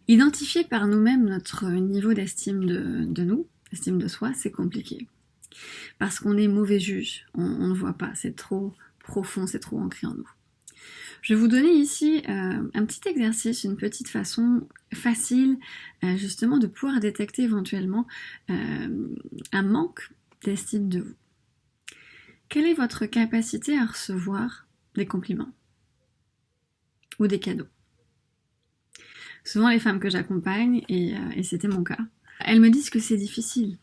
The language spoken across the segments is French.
Identifier par nous-mêmes notre niveau d'estime de nous, estime de soi, c'est compliqué. Parce qu'on est mauvais juge, on ne voit pas, c'est trop profond, c'est trop ancré en nous. Je vais vous donner ici un petit exercice, une petite façon facile justement de pouvoir détecter éventuellement un manque d'estime de vous. Quelle est votre capacité à recevoir des compliments ou des cadeaux? Souvent les femmes que j'accompagne, et c'était mon cas, elles me disent que c'est difficile.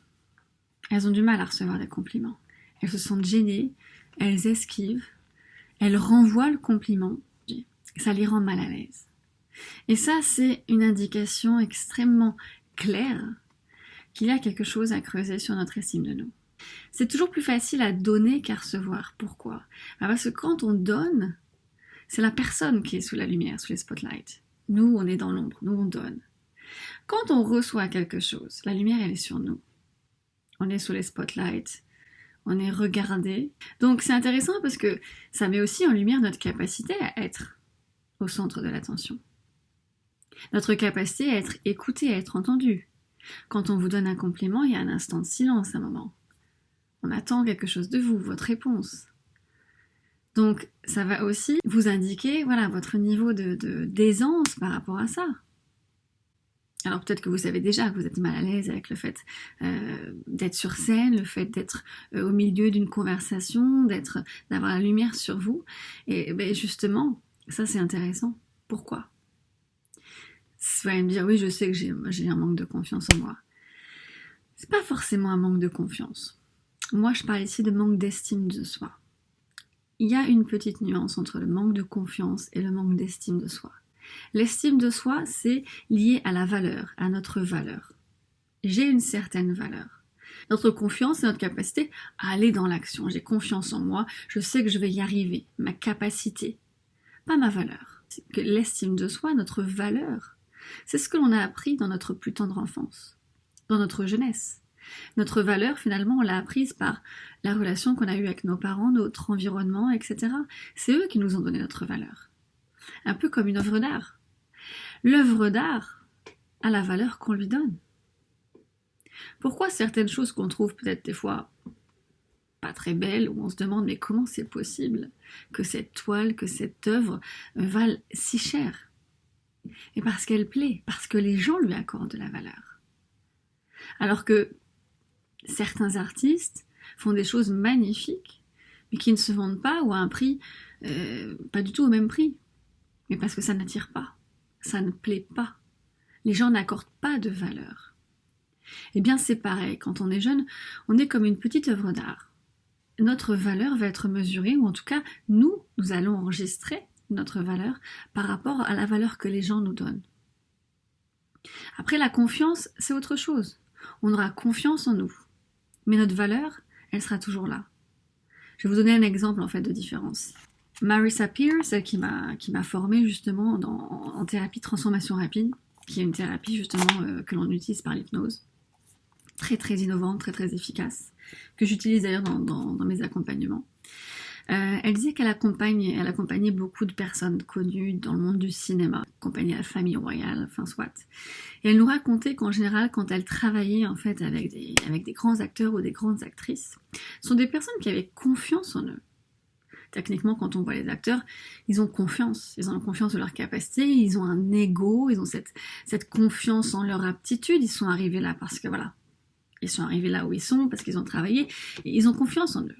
Elles ont du mal à recevoir des compliments. Elles se sentent gênées, elles esquivent, elles renvoient le compliment, ça les rend mal à l'aise. Et ça, c'est une indication extrêmement claire qu'il y a quelque chose à creuser sur notre estime de nous. C'est toujours plus facile à donner qu'à recevoir. Pourquoi? Parce que quand on donne, c'est la personne qui est sous la lumière, sous les spotlights. Nous, on est dans l'ombre, nous, on donne. Quand on reçoit quelque chose, la lumière, elle est sur nous. On est sous les spotlights, on est regardé. Donc c'est intéressant parce que ça met aussi en lumière notre capacité à être au centre de l'attention. Notre capacité à être écouté, à être entendu. Quand on vous donne un compliment, il y a un instant de silence, un moment. On attend quelque chose de vous, votre réponse. Donc ça va aussi vous indiquer voilà, votre niveau d'aisance par rapport à ça. Alors peut-être que vous savez déjà que vous êtes mal à l'aise avec le fait d'être sur scène, le fait d'être au milieu d'une conversation, d'avoir la lumière sur vous. Et ben justement, ça c'est intéressant. Pourquoi? Vous allez me dire, oui, je sais que j'ai un manque de confiance en moi. C'est pas forcément un manque de confiance. Moi, je parle ici de manque d'estime de soi. Il y a une petite nuance entre le manque de confiance et le manque d'estime de soi. L'estime de soi, c'est lié à la valeur, à notre valeur. J'ai une certaine valeur. Notre confiance, c'est notre capacité à aller dans l'action. J'ai confiance en moi, je sais que je vais y arriver. Ma capacité, pas ma valeur. C'est que l'estime de soi, notre valeur, c'est ce que l'on a appris dans notre plus tendre enfance, dans notre jeunesse. Notre valeur, finalement, on l'a apprise par la relation qu'on a eue avec nos parents, notre environnement, etc. C'est eux qui nous ont donné notre valeur. Un peu comme une œuvre d'art. L'œuvre d'art a la valeur qu'on lui donne. Pourquoi certaines choses qu'on trouve peut-être des fois pas très belles, où on se demande mais comment c'est possible que cette toile, que cette œuvre valent si cher? Et parce qu'elle plaît, parce que les gens lui accordent de la valeur. Alors que certains artistes font des choses magnifiques, mais qui ne se vendent pas ou à un prix pas du tout au même prix. Mais parce que ça n'attire pas, ça ne plaît pas. Les gens n'accordent pas de valeur. Eh bien c'est pareil, quand on est jeune, on est comme une petite œuvre d'art. Notre valeur va être mesurée, ou en tout cas, nous allons enregistrer notre valeur par rapport à la valeur que les gens nous donnent. Après, la confiance, c'est autre chose. On aura confiance en nous. Mais notre valeur, elle sera toujours là. Je vais vous donner un exemple en fait de différence. Marissa Peer, celle qui m'a formée justement en thérapie de transformation rapide, qui est une thérapie justement que l'on utilise par l'hypnose, très très innovante, très très efficace, que j'utilise d'ailleurs dans mes accompagnements. Elle disait qu'elle accompagnait beaucoup de personnes connues dans le monde du cinéma, accompagnée à la famille royale, enfin soit. Et elle nous racontait qu'en général, quand elle travaillait en fait avec des grands acteurs ou des grandes actrices, ce sont des personnes qui avaient confiance en eux. Techniquement, quand on voit les acteurs, ils ont confiance en leur capacité, ils ont un ego, ils ont cette confiance en leur aptitude, ils sont arrivés là parce que voilà, ils sont arrivés là où ils sont, parce qu'ils ont travaillé, et ils ont confiance en eux.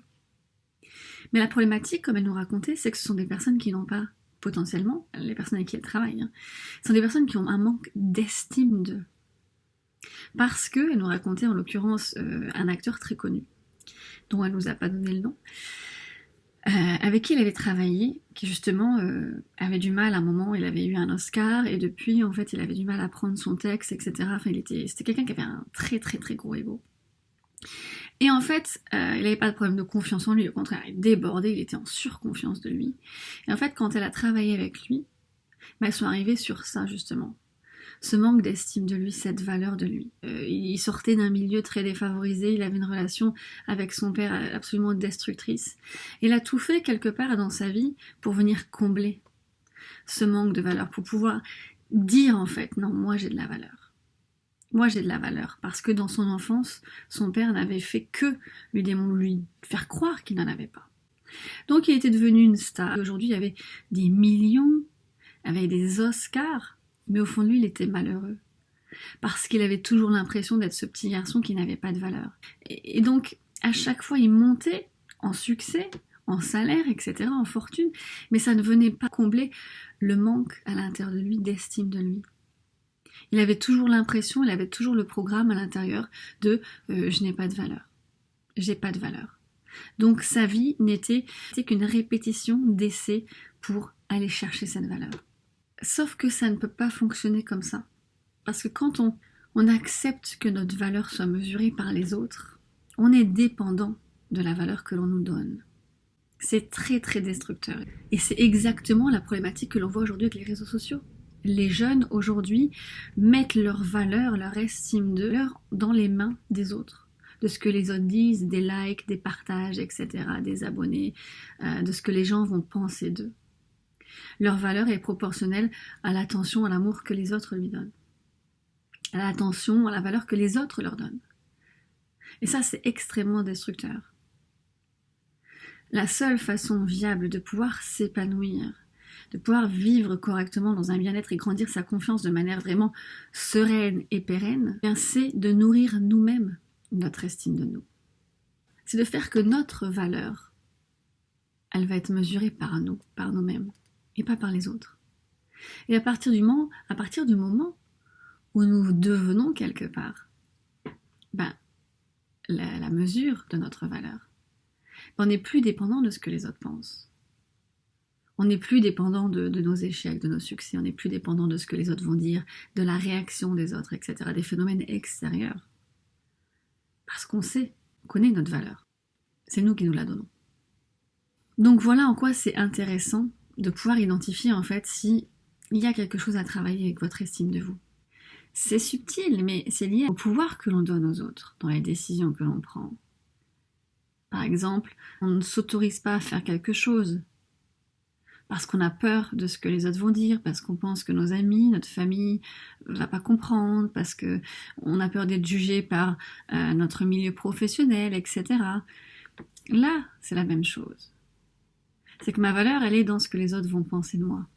Mais la problématique, comme elle nous racontait, c'est que ce sont des personnes qui n'ont pas, potentiellement, les personnes avec qui elle travaille, ce sont des personnes qui ont un manque d'estime d'eux. Parce que, elle nous racontait en l'occurrence un acteur très connu, dont elle nous a pas donné le nom, avec qui elle avait travaillé, qui justement avait du mal à un moment, il avait eu un Oscar, et depuis, en fait, il avait du mal à prendre son texte, etc. Enfin, c'était quelqu'un qui avait un très très très gros ego. Et en fait, il n'avait pas de problème de confiance en lui, au contraire, il débordait, il était en surconfiance de lui. Et en fait, quand elle a travaillé avec lui, elles sont arrivées sur ça, justement. Ce manque d'estime de lui, cette valeur de lui. Il sortait d'un milieu très défavorisé, il avait une relation avec son père absolument destructrice. Il a tout fait quelque part dans sa vie pour venir combler ce manque de valeur, pour pouvoir dire en fait, non, moi j'ai de la valeur. Moi j'ai de la valeur parce que dans son enfance, son père n'avait fait que lui faire croire qu'il n'en avait pas. Donc il était devenu une star. Aujourd'hui il y avait des millions, avec des Oscars, mais au fond de lui il était malheureux. Parce qu'il avait toujours l'impression d'être ce petit garçon qui n'avait pas de valeur. Et donc à chaque fois il montait en succès, en salaire, etc., en fortune, mais ça ne venait pas combler le manque à l'intérieur de lui d'estime de lui. Il avait toujours l'impression, il avait toujours le programme à l'intérieur de je n'ai pas de valeur, j'ai pas de valeur. Donc sa vie n'était qu'une répétition d'essais pour aller chercher cette valeur. Sauf que ça ne peut pas fonctionner comme ça. Parce que quand on accepte que notre valeur soit mesurée par les autres, on est dépendant de la valeur que l'on nous donne. C'est très très destructeur. Et c'est exactement la problématique que l'on voit aujourd'hui avec les réseaux sociaux. Les jeunes aujourd'hui mettent leur valeur, leur estime d'eux dans les mains des autres. De ce que les autres disent, des likes, des partages, etc., des abonnés, de ce que les gens vont penser d'eux. Leur valeur est proportionnelle à l'attention, à l'amour que les autres lui donnent. À l'attention, à la valeur que les autres leur donnent. Et ça, c'est extrêmement destructeur. La seule façon viable de pouvoir s'épanouir, de pouvoir vivre correctement dans un bien-être et grandir sa confiance de manière vraiment sereine et pérenne, c'est de nourrir nous-mêmes notre estime de nous. C'est de faire que notre valeur, elle va être mesurée par nous, par nous-mêmes, et pas par les autres. Et à partir du moment où nous devenons quelque part la mesure de notre valeur, on n'est plus dépendant de ce que les autres pensent. On n'est plus dépendant de nos échecs, de nos succès, on n'est plus dépendant de ce que les autres vont dire, de la réaction des autres, etc., des phénomènes extérieurs. Parce qu'on sait, on connaît notre valeur. C'est nous qui nous la donnons. Donc voilà en quoi c'est intéressant de pouvoir identifier en fait s'il y a quelque chose à travailler avec votre estime de vous. C'est subtil, mais c'est lié au pouvoir que l'on donne aux autres dans les décisions que l'on prend. Par exemple, on ne s'autorise pas à faire quelque chose parce qu'on a peur de ce que les autres vont dire, parce qu'on pense que nos amis, notre famille ne va pas comprendre, parce qu'on a peur d'être jugé par notre milieu professionnel, etc. Là, c'est la même chose. C'est que ma valeur, elle est dans ce que les autres vont penser de moi.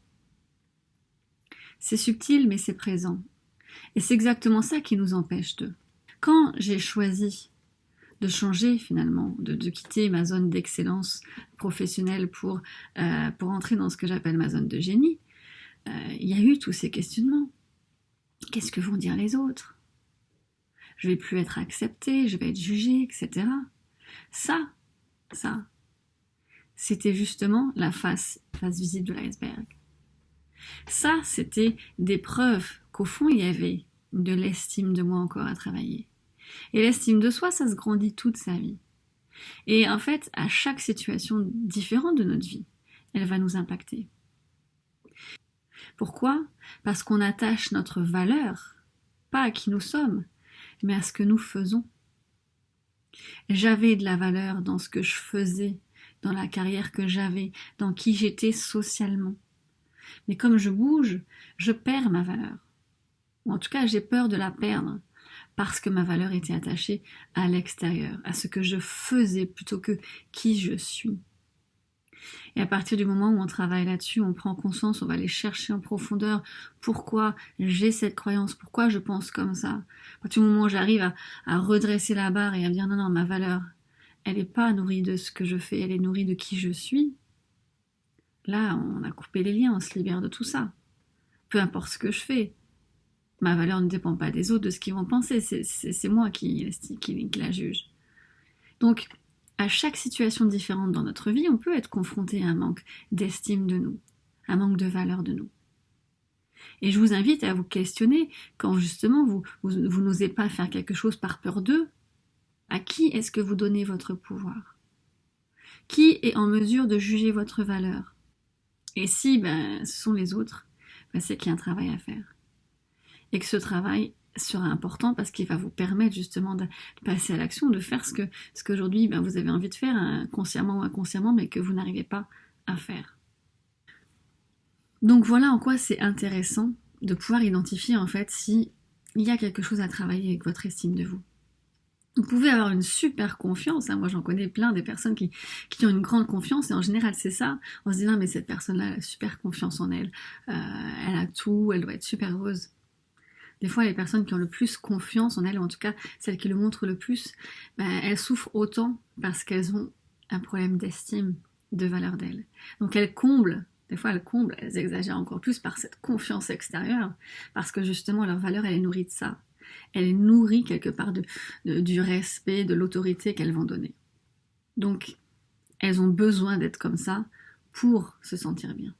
C'est subtil, mais c'est présent. Et c'est exactement ça qui nous empêche de. Quand j'ai choisi de changer finalement, de quitter ma zone d'excellence professionnelle pour entrer dans ce que j'appelle ma zone de génie, il y a eu tous ces questionnements. Qu'est-ce que vont dire les autres ? Je vais plus être acceptée, je vais être jugée, etc. Ça, c'était justement la face visible de l'iceberg. Ça, c'était des preuves qu'au fond, il y avait de l'estime de moi encore à travailler. Et l'estime de soi, ça se grandit toute sa vie. Et en fait, à chaque situation différente de notre vie, elle va nous impacter. Pourquoi ? Parce qu'on attache notre valeur, pas à qui nous sommes, mais à ce que nous faisons. J'avais de la valeur dans ce que je faisais, dans la carrière que j'avais, dans qui j'étais socialement. Mais comme je bouge, je perds ma valeur. Ou en tout cas, j'ai peur de la perdre. Parce que ma valeur était attachée à l'extérieur, à ce que je faisais plutôt que qui je suis. Et à partir du moment où on travaille là-dessus, on prend conscience, on va aller chercher en profondeur pourquoi j'ai cette croyance, pourquoi je pense comme ça. À partir du moment où j'arrive à redresser la barre et à me dire non, ma valeur, elle n'est pas nourrie de ce que je fais, elle est nourrie de qui je suis. Là, on a coupé les liens, on se libère de tout ça. Peu importe ce que je fais. Ma valeur ne dépend pas des autres, de ce qu'ils vont penser. C'est moi qui la juge. Donc, à chaque situation différente dans notre vie, on peut être confronté à un manque d'estime de nous, un manque de valeur de nous. Et je vous invite à vous questionner quand justement vous n'osez pas faire quelque chose par peur d'eux. À qui est-ce que vous donnez votre pouvoir ? Qui est en mesure de juger votre valeur ? Et si ce sont les autres, c'est qu'il y a un travail à faire. Et que ce travail sera important parce qu'il va vous permettre justement de passer à l'action, de faire ce qu'aujourd'hui vous avez envie de faire, consciemment ou inconsciemment, mais que vous n'arrivez pas à faire. Donc voilà en quoi c'est intéressant de pouvoir identifier en fait si il y a quelque chose à travailler avec votre estime de vous. Vous pouvez avoir une super confiance, hein. Moi j'en connais plein des personnes qui ont une grande confiance, et en général c'est ça, on se dit non mais cette personne-là elle a super confiance en elle, elle a tout, elle doit être super heureuse. Des fois les personnes qui ont le plus confiance en elles, ou en tout cas celles qui le montrent le plus, elles souffrent autant parce qu'elles ont un problème d'estime, de valeur d'elles. Donc elles comblent, des fois elles exagèrent encore plus par cette confiance extérieure, parce que justement leur valeur elle est nourrie de ça. Elle est nourrie quelque part du respect, de l'autorité qu'elles vont donner. Donc, elles ont besoin d'être comme ça pour se sentir bien.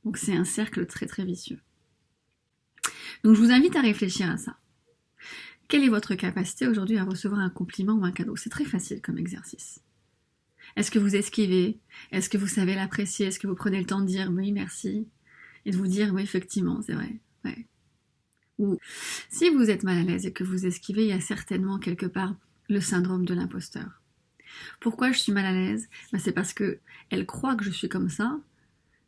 Donc, c'est un cercle très très vicieux. Donc, je vous invite à réfléchir à ça. Quelle est votre capacité aujourd'hui à recevoir un compliment ou un cadeau? C'est très facile comme exercice. Est-ce que vous esquivez? Est-ce que vous savez l'apprécier? Est-ce que vous prenez le temps de dire oui, merci? Et de vous dire oui, effectivement, c'est vrai. Ouais. Ou si vous êtes mal à l'aise et que vous esquivez, il y a certainement quelque part le syndrome de l'imposteur. Pourquoi je suis mal à l'aise? C'est parce que elle croit que je suis comme ça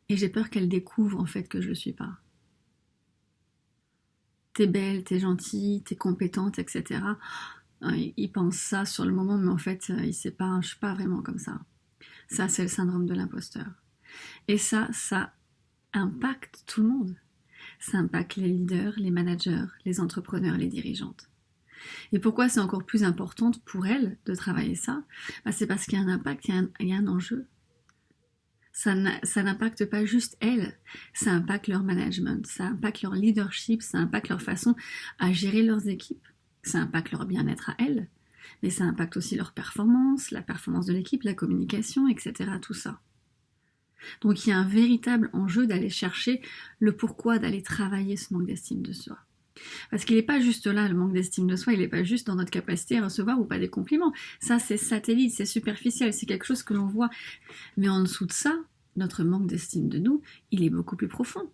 et j'ai peur qu'elle découvre en fait que je le suis pas. T'es belle, t'es gentille, t'es compétente, etc. Il pense ça sur le moment, mais en fait, il sait pas, je suis pas vraiment comme ça. Ça, c'est le syndrome de l'imposteur. Et ça impacte tout le monde. Ça impacte les leaders, les managers, les entrepreneurs, les dirigeantes. Et pourquoi c'est encore plus important pour elles de travailler ça? C'est parce qu'il y a un impact, il y a un enjeu. Ça n'impacte pas juste elles, ça impacte leur management, ça impacte leur leadership, ça impacte leur façon à gérer leurs équipes, ça impacte leur bien-être à elles, mais ça impacte aussi leur performance, la performance de l'équipe, la communication, etc. Tout ça. Donc il y a un véritable enjeu d'aller chercher le pourquoi, d'aller travailler ce manque d'estime de soi. Parce qu'il n'est pas juste là, le manque d'estime de soi, il n'est pas juste dans notre capacité à recevoir ou pas des compliments. Ça, c'est satellite, c'est superficiel, c'est quelque chose que l'on voit. Mais en dessous de ça, notre manque d'estime de nous, il est beaucoup plus profond.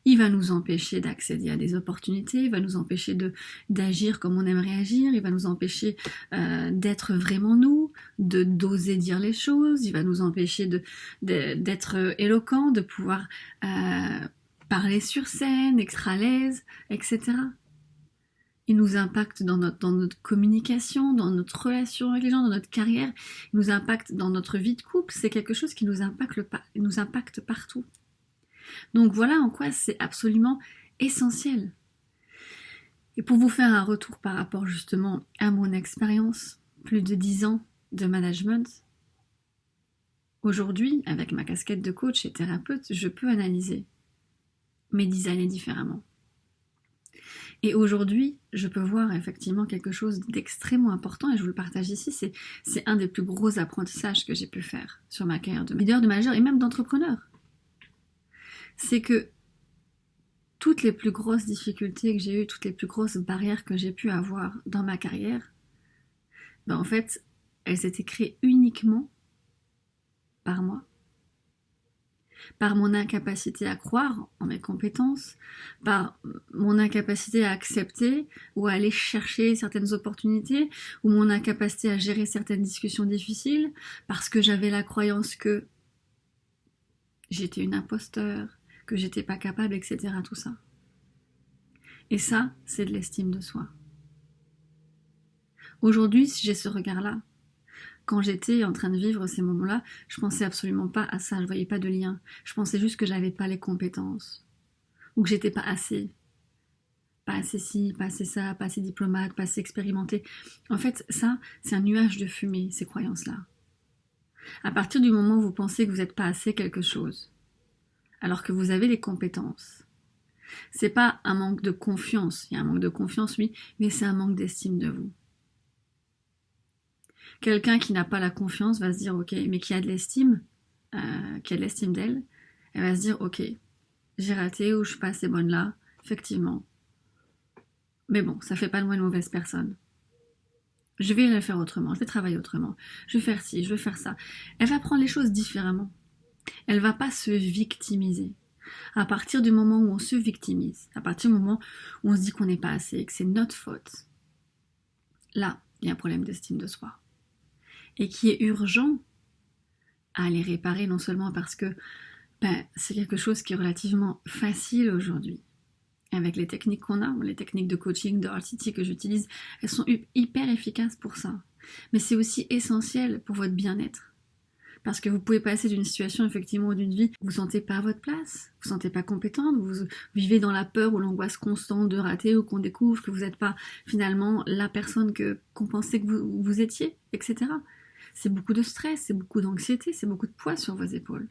Il va nous empêcher d'accéder à des opportunités, il va nous empêcher d'agir comme on aimerait agir, il va nous empêcher d'être vraiment nous, d'oser dire les choses, il va nous empêcher d'être éloquent, de pouvoir parler sur scène, être à l'aise, etc. Il nous impacte dans notre communication, dans notre relation avec les gens, dans notre carrière, il nous impacte dans notre vie de couple, c'est quelque chose qui nous impacte partout. Donc voilà en quoi c'est absolument essentiel. Et pour vous faire un retour par rapport justement à mon expérience, plus de 10 ans de management, aujourd'hui, avec ma casquette de coach et thérapeute, je peux analyser mes 10 années différemment. Et aujourd'hui, je peux voir effectivement quelque chose d'extrêmement important, et je vous le partage ici, c'est un des plus gros apprentissages que j'ai pu faire sur ma carrière de leader, de manager et même d'entrepreneur. C'est que toutes les plus grosses difficultés que j'ai eues, toutes les plus grosses barrières que j'ai pu avoir dans ma carrière, en fait, elles étaient créées uniquement par moi. Par mon incapacité à croire en mes compétences, par mon incapacité à accepter ou à aller chercher certaines opportunités, ou mon incapacité à gérer certaines discussions difficiles, parce que j'avais la croyance que j'étais une imposteur, que j'étais pas capable, etc. Tout ça. Et ça, c'est de l'estime de soi. Aujourd'hui, si j'ai ce regard-là, quand j'étais en train de vivre ces moments-là, je pensais absolument pas à ça, je voyais pas de lien. Je pensais juste que j'avais pas les compétences, ou que j'étais pas assez ci, pas assez ça, pas assez diplomate, pas assez expérimenté. En fait, ça, c'est un nuage de fumée, ces croyances-là. À partir du moment où vous pensez que vous n'êtes pas assez quelque chose, alors que vous avez les compétences, c'est pas un manque de confiance. Il y a un manque de confiance, oui, mais c'est un manque d'estime de vous. Quelqu'un qui n'a pas la confiance va se dire, ok, mais qui a de l'estime d'elle, elle va se dire, ok, j'ai raté ou je suis pas assez bonne là, effectivement. Mais bon, ça fait pas de moi une mauvaise personne. Je vais le faire autrement, je vais travailler autrement, je vais faire ci, je vais faire ça. Elle va prendre les choses différemment. Elle va pas se victimiser. À partir du moment où on se victimise, à partir du moment où on se dit qu'on n'est pas assez, que c'est notre faute, là, il y a un problème d'estime de soi. Et qui est urgent à les réparer, non seulement parce que c'est quelque chose qui est relativement facile aujourd'hui. avec les techniques qu'on a, les techniques de coaching, de RTT que j'utilise, elles sont hyper efficaces pour ça. Mais c'est aussi essentiel pour votre bien-être. Parce que vous pouvez passer d'une situation, effectivement, ou d'une vie, vous ne vous sentez pas à votre place, vous ne vous sentez pas compétente, vous vivez dans la peur ou l'angoisse constante de rater ou qu'on découvre que vous n'êtes pas finalement la personne qu'on pensait que vous étiez, etc. C'est beaucoup de stress, c'est beaucoup d'anxiété, c'est beaucoup de poids sur vos épaules.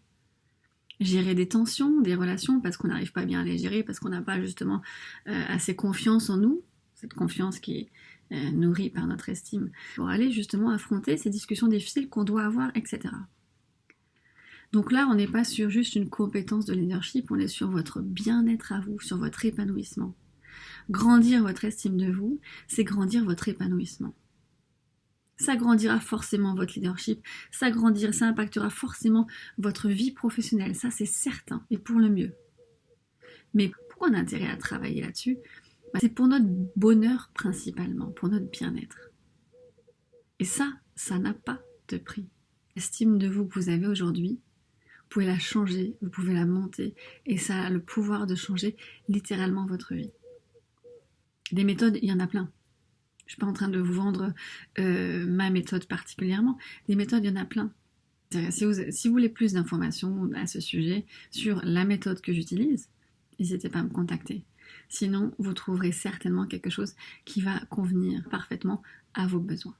Gérer des tensions, des relations, parce qu'on n'arrive pas bien à les gérer, parce qu'on n'a pas justement assez confiance en nous, cette confiance qui est nourrie par notre estime, pour aller justement affronter ces discussions difficiles qu'on doit avoir, etc. Donc là, on n'est pas sur juste une compétence de leadership, on est sur votre bien-être à vous, sur votre épanouissement. Grandir votre estime de vous, c'est grandir votre épanouissement. Ça grandira forcément votre leadership, ça impactera forcément votre vie professionnelle, ça c'est certain, et pour le mieux. Mais pourquoi on a intérêt à travailler là-dessus ? C'est pour notre bonheur principalement, pour notre bien-être. Et ça n'a pas de prix. L'estime de vous que vous avez aujourd'hui, vous pouvez la changer, vous pouvez la monter, et ça a le pouvoir de changer littéralement votre vie. Des méthodes, il y en a plein. Je ne suis pas en train de vous vendre ma méthode particulièrement. Des méthodes, il y en a plein. Si vous voulez plus d'informations à ce sujet, sur la méthode que j'utilise, n'hésitez pas à me contacter. Sinon, vous trouverez certainement quelque chose qui va convenir parfaitement à vos besoins.